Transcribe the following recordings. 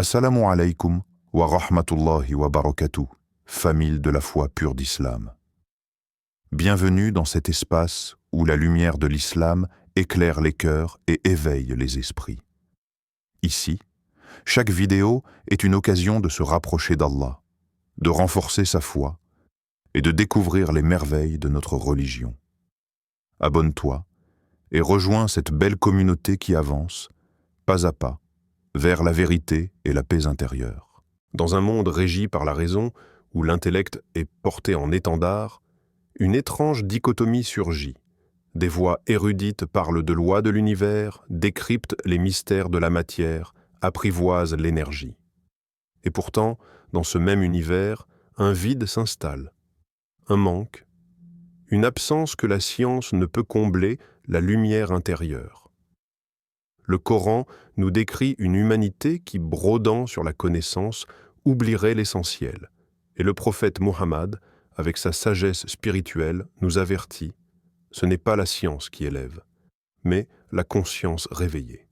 Assalamu alaikum wa rahmatullahi wa barakatuh, famille de la foi pure d'Islam. Bienvenue dans cet espace où la lumière de l'Islam éclaire les cœurs et éveille les esprits. Ici, chaque vidéo est une occasion de se rapprocher d'Allah, de renforcer sa foi et de découvrir les merveilles de notre religion. Abonne-toi et rejoins cette belle communauté qui avance, pas à pas, vers la vérité et la paix intérieure. Dans un monde régi par la raison, où l'intellect est porté en étendard, une étrange dichotomie surgit. Des voix érudites parlent de lois de l'univers, décryptent les mystères de la matière, apprivoisent l'énergie. Et pourtant, dans ce même univers, un vide s'installe, un manque, une absence que la science ne peut combler, la lumière intérieure. Le Coran nous décrit une humanité qui, brodant sur la connaissance, oublierait l'essentiel. Et le prophète Mohammed, avec sa sagesse spirituelle, nous avertit, ce n'est pas la science qui élève, mais la conscience réveillée.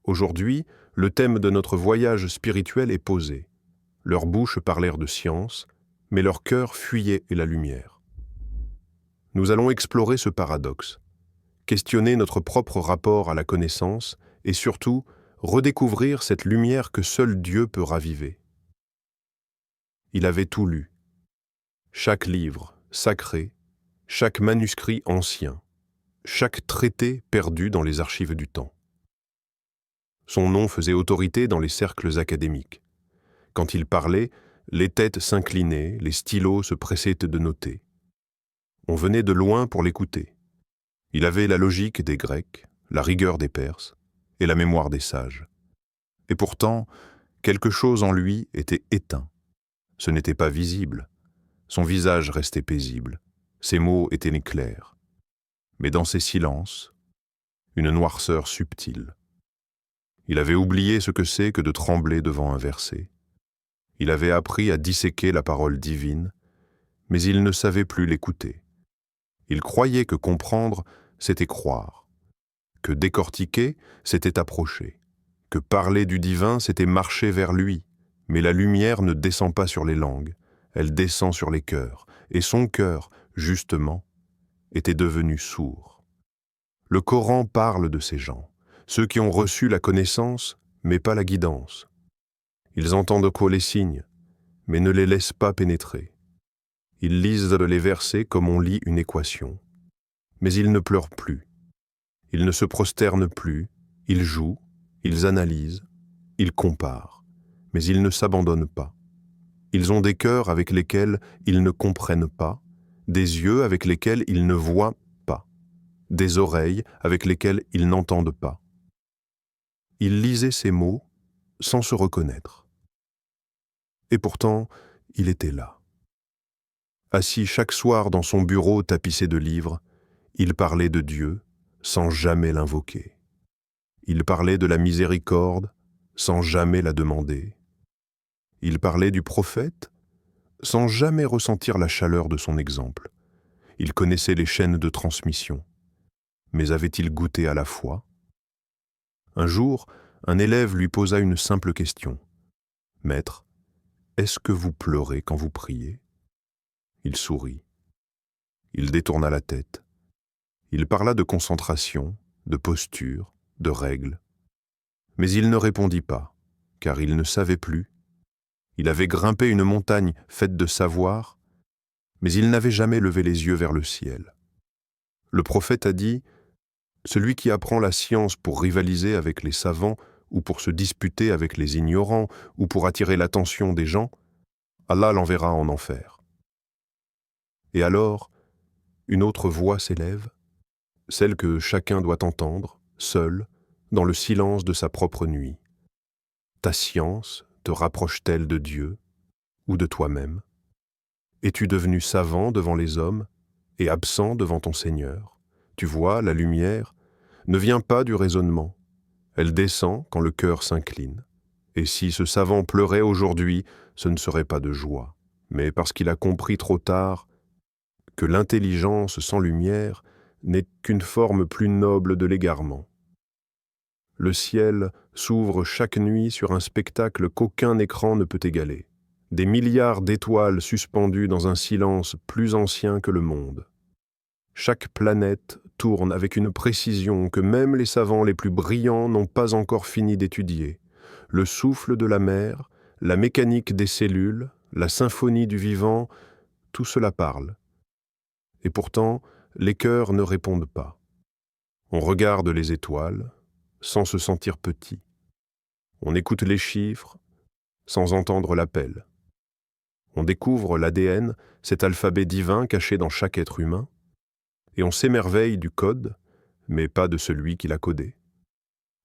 Aujourd'hui, le thème de notre voyage spirituel est posé. Leurs bouches parlèrent de science, mais leur cœur fuyait la lumière. Nous allons explorer ce paradoxe, questionner notre propre rapport à la connaissance et surtout redécouvrir cette lumière que seul Dieu peut raviver. Il avait tout lu, chaque livre sacré, chaque manuscrit ancien, chaque traité perdu dans les archives du temps. Son nom faisait autorité dans les cercles académiques. Quand il parlait, les têtes s'inclinaient, les stylos se pressaient de noter. On venait de loin pour l'écouter. Il avait la logique des Grecs, la rigueur des Perses et la mémoire des sages. Et pourtant, quelque chose en lui était éteint. Ce n'était pas visible. Son visage restait paisible. Ses mots étaient clairs. Mais dans ses silences, une noirceur subtile. Il avait oublié ce que c'est que de trembler devant un verset. Il avait appris à disséquer la parole divine, mais il ne savait plus l'écouter. Il croyait que comprendre, c'était croire, que décortiquer, c'était approcher, que parler du divin, c'était marcher vers lui. Mais la lumière ne descend pas sur les langues, elle descend sur les cœurs, et son cœur, justement, était devenu sourd. Le Coran parle de ces gens, ceux qui ont reçu la connaissance, mais pas la guidance. Ils entendent quoi les signes, mais ne les laissent pas pénétrer. Ils lisent les versets comme on lit une équation. Mais ils ne pleurent plus. Ils ne se prosternent plus. Ils jouent, ils analysent, ils comparent. Mais ils ne s'abandonnent pas. Ils ont des cœurs avec lesquels ils ne comprennent pas, des yeux avec lesquels ils ne voient pas, des oreilles avec lesquelles ils n'entendent pas. Ils lisaient ces mots sans se reconnaître. Et pourtant, il était là. Assis chaque soir dans son bureau tapissé de livres, il parlait de Dieu sans jamais l'invoquer. Il parlait de la miséricorde sans jamais la demander. Il parlait du prophète sans jamais ressentir la chaleur de son exemple. Il connaissait les chaînes de transmission. Mais avait-il goûté à la foi? Un jour, un élève lui posa une simple question. « Maître, est-ce que vous pleurez quand vous priez ?» Il sourit. Il détourna la tête. Il parla de concentration, de posture, de règles. Mais il ne répondit pas, car il ne savait plus. Il avait grimpé une montagne faite de savoir, mais il n'avait jamais levé les yeux vers le ciel. Le prophète a dit « Celui qui apprend la science pour rivaliser avec les savants ou pour se disputer avec les ignorants ou pour attirer l'attention des gens, Allah l'enverra en enfer. » Et alors, une autre voix s'élève, celle que chacun doit entendre, seul, dans le silence de sa propre nuit. Ta science te rapproche-t-elle de Dieu ou de toi-même? Es-tu devenu savant devant les hommes et absent devant ton Seigneur? Tu vois, la lumière ne vient pas du raisonnement. Elle descend quand le cœur s'incline. Et si ce savant pleurait aujourd'hui, ce ne serait pas de joie, mais parce qu'il a compris trop tard que l'intelligence sans lumière n'est qu'une forme plus noble de l'égarement. Le ciel s'ouvre chaque nuit sur un spectacle qu'aucun écran ne peut égaler. Des milliards d'étoiles suspendues dans un silence plus ancien que le monde. Chaque planète tourne avec une précision que même les savants les plus brillants n'ont pas encore fini d'étudier. Le souffle de la mer, la mécanique des cellules, la symphonie du vivant, tout cela parle. Et pourtant, les cœurs ne répondent pas. On regarde les étoiles sans se sentir petit. On écoute les chiffres sans entendre l'appel. On découvre l'ADN, cet alphabet divin caché dans chaque être humain, et on s'émerveille du code, mais pas de celui qui l'a codé.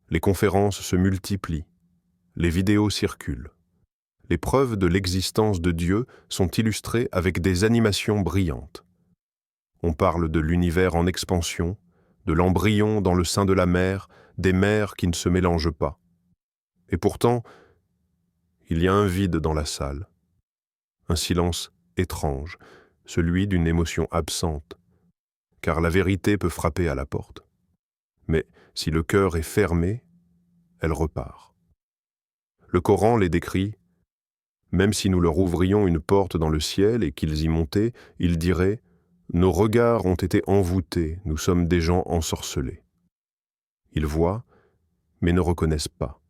Les conférences se multiplient, les vidéos circulent. Les preuves de l'existence de Dieu sont illustrées avec des animations brillantes. On parle de l'univers en expansion, de l'embryon dans le sein de la mer, des mers qui ne se mélangent pas. Et pourtant, il y a un vide dans la salle, un silence étrange, celui d'une émotion absente, car la vérité peut frapper à la porte. Mais si le cœur est fermé, elle repart. Le Coran les décrit. Même si nous leur ouvrions une porte dans le ciel et qu'ils y montaient, ils diraient « Nos regards ont été envoûtés, nous sommes des gens ensorcelés. » Ils voient, mais ne reconnaissent pas.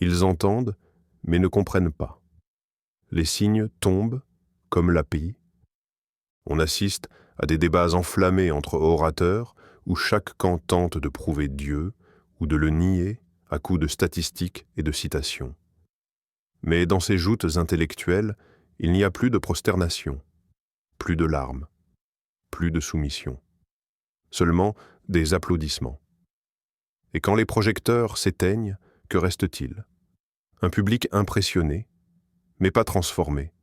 Ils entendent, mais ne comprennent pas. Les signes tombent, comme l'API. On assiste à des débats enflammés entre orateurs où chaque camp tente de prouver Dieu ou de le nier à coups de statistiques et de citations. Mais dans ces joutes intellectuelles, il n'y a plus de prosternation, plus de larmes, plus de soumission, seulement des applaudissements. Et quand les projecteurs s'éteignent, que reste-t-il? Un public impressionné, mais pas transformé.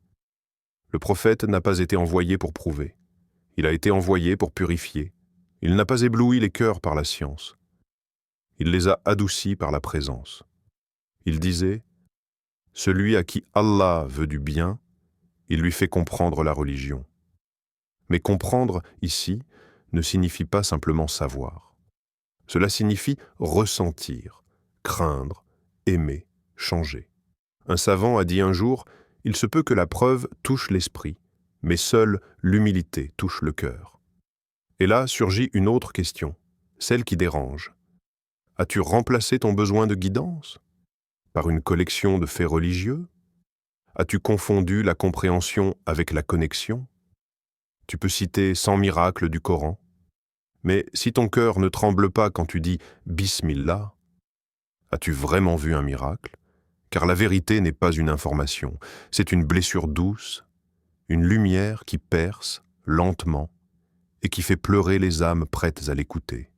Le prophète n'a pas été envoyé pour prouver, il a été envoyé pour purifier. Il n'a pas ébloui les cœurs par la science, il les a adoucis par la présence. Il disait « Celui à qui Allah veut du bien, il lui fait comprendre la religion. » Mais comprendre, ici, ne signifie pas simplement savoir. Cela signifie ressentir, craindre, aimer, changer. Un savant a dit un jour « Il se peut que la preuve touche l'esprit, mais seule l'humilité touche le cœur. » Et là surgit une autre question, celle qui dérange. As-tu remplacé ton besoin de guidance par une collection de faits religieux? As-tu confondu la compréhension avec la connexion? Tu peux citer 100 miracles du Coran, mais si ton cœur ne tremble pas quand tu dis « Bismillah », as-tu vraiment vu un miracle? Car la vérité n'est pas une information, c'est une blessure douce, une lumière qui perce lentement et qui fait pleurer les âmes prêtes à l'écouter.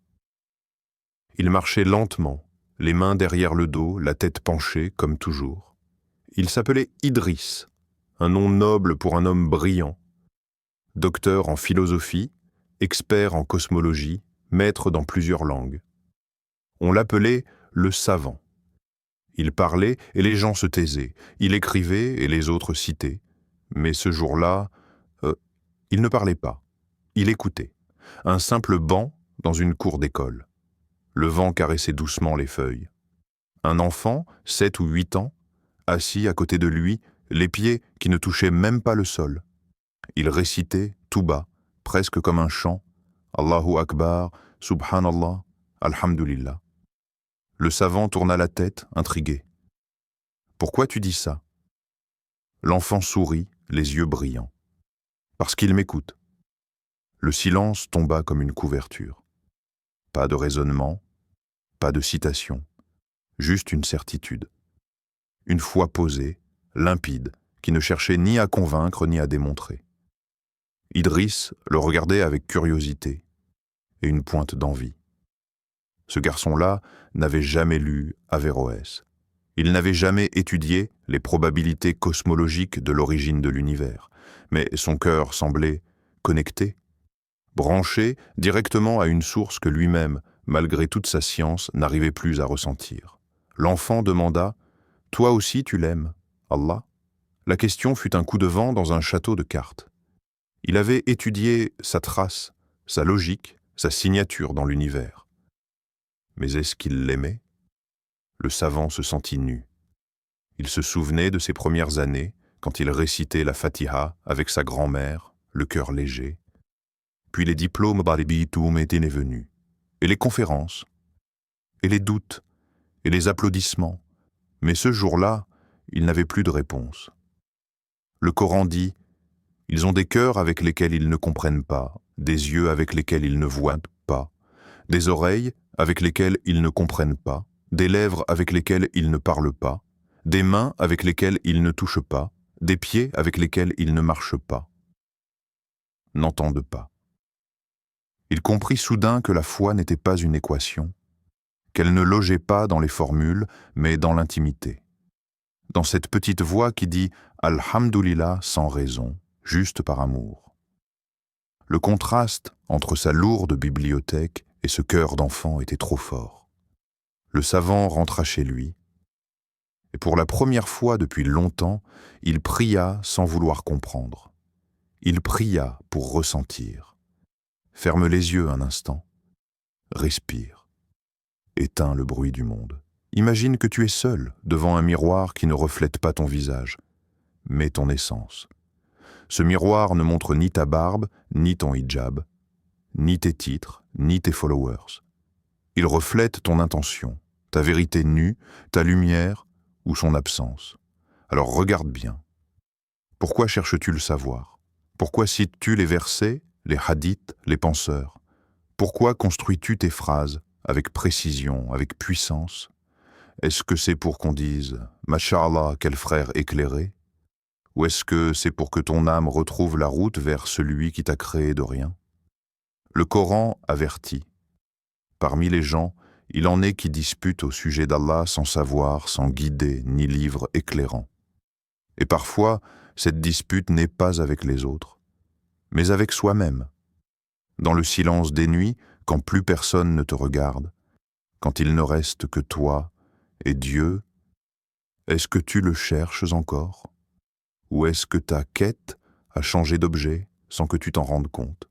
Il marchait lentement, les mains derrière le dos, la tête penchée, comme toujours. Il s'appelait Idriss, un nom noble pour un homme brillant. Docteur en philosophie, expert en cosmologie, maître dans plusieurs langues. On l'appelait le savant. Il parlait et les gens se taisaient, il écrivait et les autres citaient. Mais ce jour-là, il ne parlait pas, il écoutait. Un simple banc dans une cour d'école. Le vent caressait doucement les feuilles. Un enfant, 7 ou 8 ans, assis à côté de lui, les pieds qui ne touchaient même pas le sol. Il récitait tout bas, presque comme un chant, Allahu Akbar, Subhanallah, Alhamdulillah. Le savant tourna la tête, intrigué. Pourquoi tu dis ça? L'enfant sourit, les yeux brillants. Parce qu'il m'écoute. Le silence tomba comme une couverture. Pas de raisonnement, pas de citation, juste une certitude. Une foi posée, limpide, qui ne cherchait ni à convaincre ni à démontrer. Idriss le regardait avec curiosité et une pointe d'envie. Ce garçon-là n'avait jamais lu Averroès. Il n'avait jamais étudié les probabilités cosmologiques de l'origine de l'univers, mais son cœur semblait connecté, branché directement à une source que lui-même, malgré toute sa science, n'arrivait plus à ressentir. L'enfant demanda « Toi aussi tu l'aimes, Allah ?» La question fut un coup de vent dans un château de cartes. Il avait étudié sa trace, sa logique, sa signature dans l'univers. Mais est-ce qu'il l'aimait? Le savant se sentit nu. Il se souvenait de ses premières années, quand il récitait la Fatiha avec sa grand-mère, le cœur léger. Puis les diplômes Baribitoum étaient venus, et les conférences, et les doutes, et les applaudissements. Mais ce jour-là, il n'avait plus de réponse. Le Coran dit « Ils ont des cœurs avec lesquels ils ne comprennent pas, des yeux avec lesquels ils ne voient pas, des oreilles avec lesquelles ils ne comprennent pas, des lèvres avec lesquelles ils ne parlent pas, des mains avec lesquelles ils ne touchent pas, des pieds avec lesquels ils ne marchent pas, n'entendent pas. » Il comprit soudain que la foi n'était pas une équation, qu'elle ne logeait pas dans les formules, mais dans l'intimité. Dans cette petite voix qui dit « Alhamdulillah » sans raison, juste par amour. Le contraste entre sa lourde bibliothèque et ce cœur d'enfant était trop fort. Le savant rentra chez lui, et pour la première fois depuis longtemps, il pria sans vouloir comprendre. Il pria pour ressentir. Ferme les yeux un instant. Respire. Éteins le bruit du monde. Imagine que tu es seul devant un miroir qui ne reflète pas ton visage, mais ton essence. Ce miroir ne montre ni ta barbe, ni ton hijab, ni tes titres, ni tes followers. Il reflète ton intention, ta vérité nue, ta lumière ou son absence. Alors regarde bien. Pourquoi cherches-tu le savoir? Pourquoi cites-tu les versets, les hadiths, les penseurs? Pourquoi construis-tu tes phrases avec précision, avec puissance? Est-ce que c'est pour qu'on dise « Masha'Allah, quel frère éclairé » ou est-ce que c'est pour que ton âme retrouve la route vers celui qui t'a créé de rien? Le Coran avertit. Parmi les gens, il en est qui disputent au sujet d'Allah sans savoir, sans guider, ni livre éclairant. Et parfois, cette dispute n'est pas avec les autres, mais avec soi-même. Dans le silence des nuits, quand plus personne ne te regarde, quand il ne reste que toi et Dieu, est-ce que tu le cherches encore? Ou est-ce que ta quête a changé d'objet sans que tu t'en rendes compte?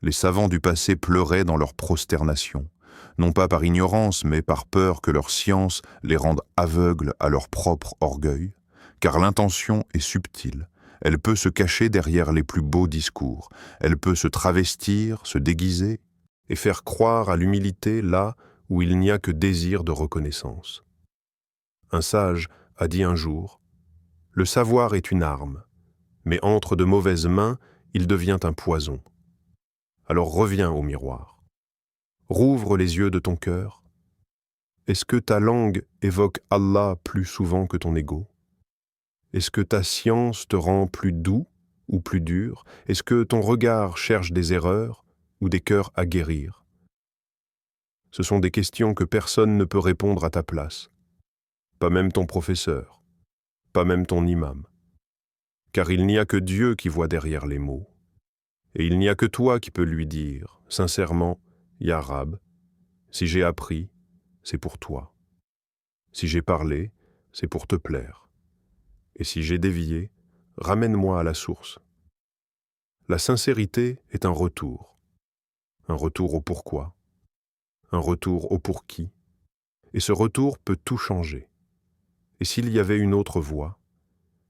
Les savants du passé pleuraient dans leur prosternation, non pas par ignorance, mais par peur que leur science les rende aveugles à leur propre orgueil, car l'intention est subtile. Elle peut se cacher derrière les plus beaux discours, elle peut se travestir, se déguiser, et faire croire à l'humilité là où il n'y a que désir de reconnaissance. Un sage a dit un jour, « Le savoir est une arme, mais entre de mauvaises mains, il devient un poison. » Alors reviens au miroir. Rouvre les yeux de ton cœur. Est-ce que ta langue évoque Allah plus souvent que ton ego? Est-ce que ta science te rend plus doux ou plus dur? Est-ce que ton regard cherche des erreurs ou des cœurs à guérir? Ce sont des questions que personne ne peut répondre à ta place. Pas même ton professeur, pas même ton imam. Car il n'y a que Dieu qui voit derrière les mots. Et il n'y a que toi qui peux lui dire, sincèrement, Ya Rab, si j'ai appris, c'est pour toi. Si j'ai parlé, c'est pour te plaire. Et si j'ai dévié, ramène-moi à la source. La sincérité est un retour au pourquoi, un retour au pour qui. Et ce retour peut tout changer. Et s'il y avait une autre voie,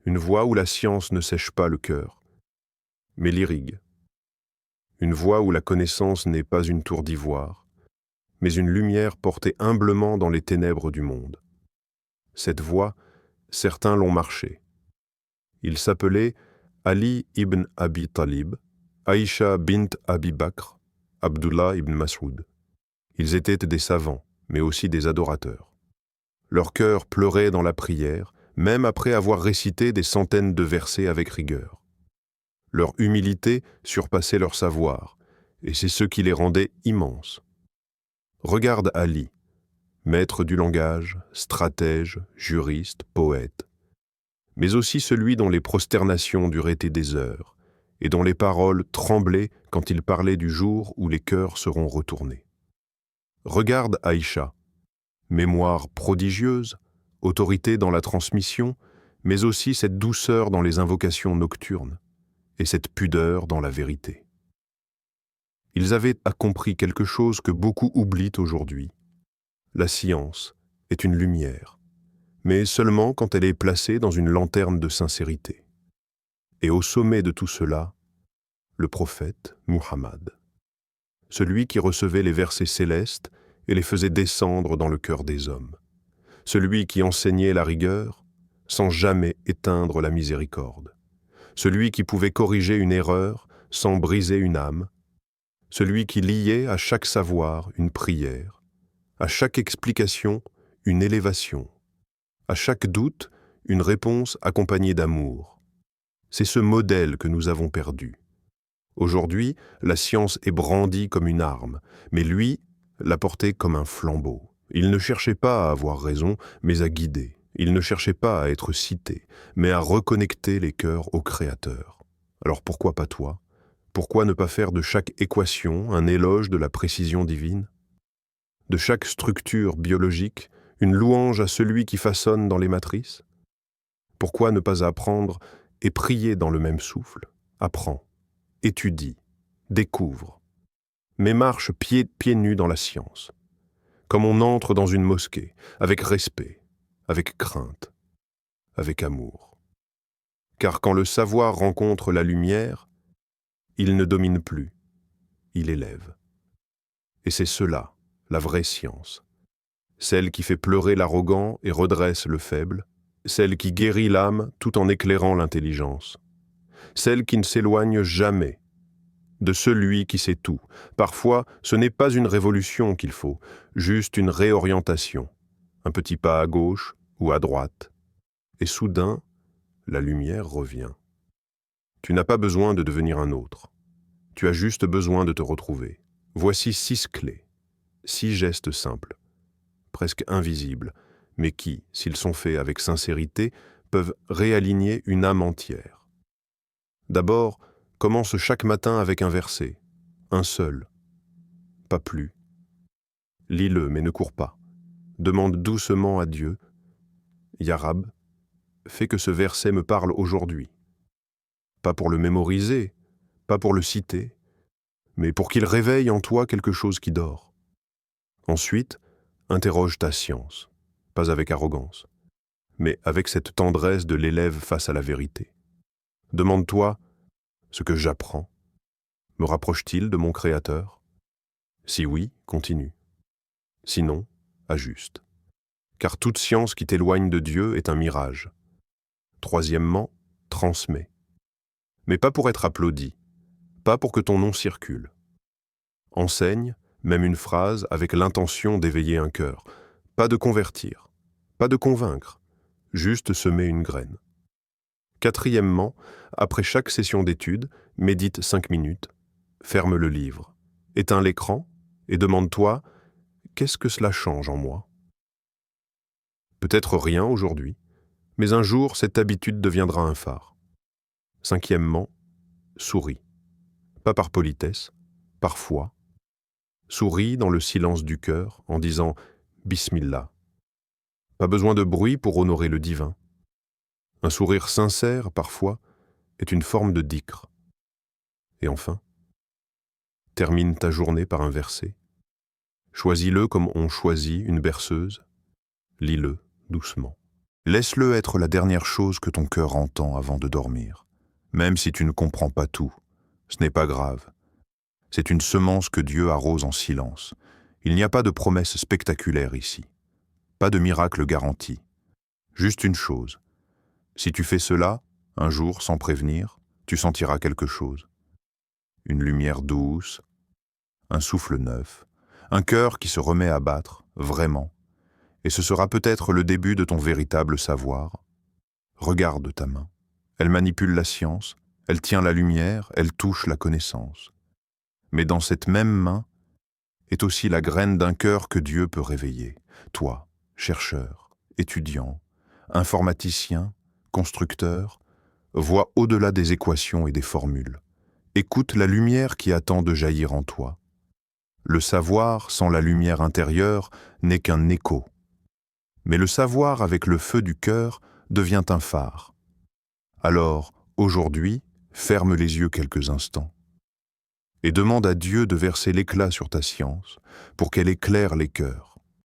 une voie où la science ne sèche pas le cœur, mais l'irrigue, une voie où la connaissance n'est pas une tour d'ivoire, mais une lumière portée humblement dans les ténèbres du monde. Cette voie, certains l'ont marchée. Il s'appelait Ali ibn Abi Talib, Aïcha bint Abi Bakr, Abdullah ibn Mas'ud. Ils étaient des savants, mais aussi des adorateurs. Leur cœur pleurait dans la prière, même après avoir récité des centaines de versets avec rigueur. Leur humilité surpassait leur savoir, et c'est ce qui les rendait immenses. Regarde Ali, maître du langage, stratège, juriste, poète, mais aussi celui dont les prosternations duraient des heures, et dont les paroles tremblaient quand il parlait du jour où les cœurs seront retournés. Regarde Aïcha, mémoire prodigieuse, autorité dans la transmission, mais aussi cette douceur dans les invocations nocturnes, et cette pudeur dans la vérité. Ils avaient accompli quelque chose que beaucoup oublient aujourd'hui. La science est une lumière, mais seulement quand elle est placée dans une lanterne de sincérité. Et au sommet de tout cela, le prophète Muhammad, celui qui recevait les versets célestes et les faisait descendre dans le cœur des hommes, celui qui enseignait la rigueur sans jamais éteindre la miséricorde, celui qui pouvait corriger une erreur sans briser une âme, celui qui liait à chaque savoir une prière, à chaque explication une élévation, à chaque doute une réponse accompagnée d'amour. C'est ce modèle que nous avons perdu. Aujourd'hui, la science est brandie comme une arme, mais lui l'a portée comme un flambeau. Il ne cherchait pas à avoir raison, mais à guider. Il ne cherchait pas à être cité, mais à reconnecter les cœurs au Créateur. Alors pourquoi pas toi ? Pourquoi ne pas faire de chaque équation un éloge de la précision divine ? De chaque structure biologique, une louange à celui qui façonne dans les matrices ? Pourquoi ne pas apprendre et prier dans le même souffle ? Apprends, étudie, découvre, mais marche pieds nus dans la science, comme on entre dans une mosquée, avec respect, avec crainte, avec amour. Car quand le savoir rencontre la lumière, il ne domine plus, il élève. Et c'est cela, la vraie science, celle qui fait pleurer l'arrogant et redresse le faible, celle qui guérit l'âme tout en éclairant l'intelligence, celle qui ne s'éloigne jamais de celui qui sait tout. Parfois, ce n'est pas une révolution qu'il faut, juste une réorientation, un petit pas à gauche ou à droite, et soudain, la lumière revient. Tu n'as pas besoin de devenir un autre, tu as juste besoin de te retrouver. Voici 6 clés, 6 gestes simples, presque invisibles, mais qui, s'ils sont faits avec sincérité, peuvent réaligner une âme entière. D'abord, commence chaque matin avec un verset, un seul, pas plus. Lis-le, mais ne cours pas. Demande doucement à Dieu, « Ya Rab, fais que ce verset me parle aujourd'hui. » Pas pour le mémoriser, pas pour le citer, mais pour qu'il réveille en toi quelque chose qui dort. Ensuite, interroge ta science, pas avec arrogance, mais avec cette tendresse de l'élève face à la vérité. Demande-toi, ce que j'apprends, me rapproche-t-il de mon Créateur ? Si oui, continue. Sinon, ajuste. Car toute science qui t'éloigne de Dieu est un mirage. Troisièmement, transmets. Mais pas pour être applaudi, pas pour que ton nom circule. Enseigne, même une phrase, avec l'intention d'éveiller un cœur. Pas de convertir, pas de convaincre, juste semer une graine. Quatrièmement, après chaque session d'étude, médite 5 minutes, ferme le livre, éteins l'écran et demande-toi « Qu'est-ce que cela change en moi ?» Peut-être rien aujourd'hui, mais un jour cette habitude deviendra un phare. Cinquièmement, souris. Pas par politesse, par foi. Souris dans le silence du cœur en disant « Bismillah ». Pas besoin de bruit pour honorer le divin. Un sourire sincère, parfois, est une forme de dhikr. Et enfin, termine ta journée par un verset. Choisis-le comme on choisit une berceuse. Lis-le doucement. Laisse-le être la dernière chose que ton cœur entend avant de dormir. Même si tu ne comprends pas tout, ce n'est pas grave. C'est une semence que Dieu arrose en silence. Il n'y a pas de promesse spectaculaire ici. Pas de miracle garanti. Juste une chose. Si tu fais cela, un jour, sans prévenir, tu sentiras quelque chose. Une lumière douce, un souffle neuf, un cœur qui se remet à battre, vraiment. Et ce sera peut-être le début de ton véritable savoir. Regarde ta main. Elle manipule la science, elle tient la lumière, elle touche la connaissance. Mais dans cette même main est aussi la graine d'un cœur que Dieu peut réveiller. Toi, chercheur, étudiant, informaticien, constructeur, vois au-delà des équations et des formules. Écoute la lumière qui attend de jaillir en toi. Le savoir sans la lumière intérieure n'est qu'un écho. Mais le savoir avec le feu du cœur devient un phare. Alors, aujourd'hui, ferme les yeux quelques instants et demande à Dieu de verser l'éclat sur ta science pour qu'elle éclaire les cœurs.